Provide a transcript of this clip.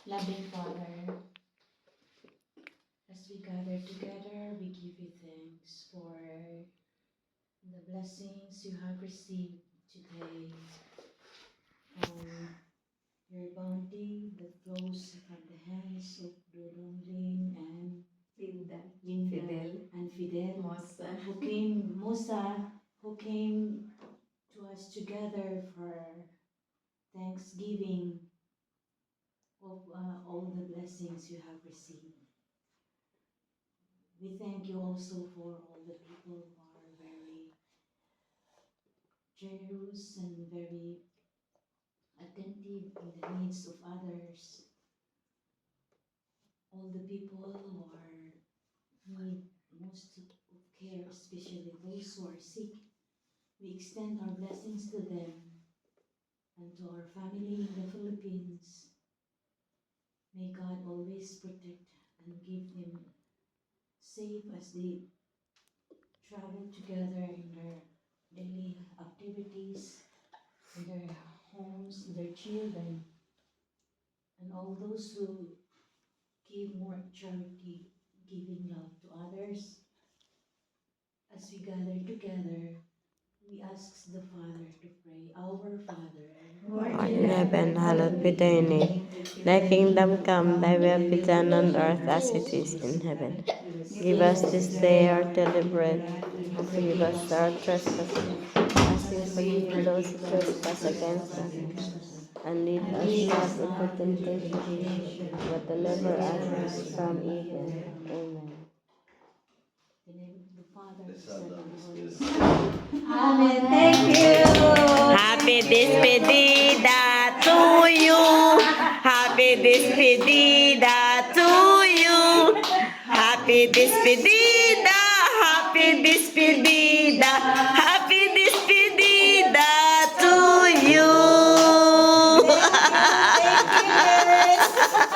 Loving Father, as we gather together, we give you thanks for the blessings you have received today, for your bounty that flows from the hands of Dorongling and Linda, Fidel and Fidel, Mosa, Musa, who came to us together for thanksgiving of all the blessings you have received. We thank you also for all the people who are very generous and very attentive in the needs of others. All the people who need most of care, especially those who are sick. We extend our blessings to them and to our family in the Philippines. May God always protect and give them safe as they travel together in their daily activities, in their homes, in their children, and all those who give more charity, giving love to others. As we gather together, we ask the Father to pray. Our Father, who art in heaven, hallowed be thy name. Thy kingdom come, thy will be done on earth as it is in heaven. Give us this day our daily bread, and forgive us our trespasses, as we forgive those who trespass against us. And lead us not into temptation, but deliver us from evil. Amen. in the name of the Father, the Son, and the Holy Spirit. Amen. Thank you. Happy despedida to you. Happy despedida to you. Happy despedida. Happy despedida. Happy despedida to you. Thank you, girls.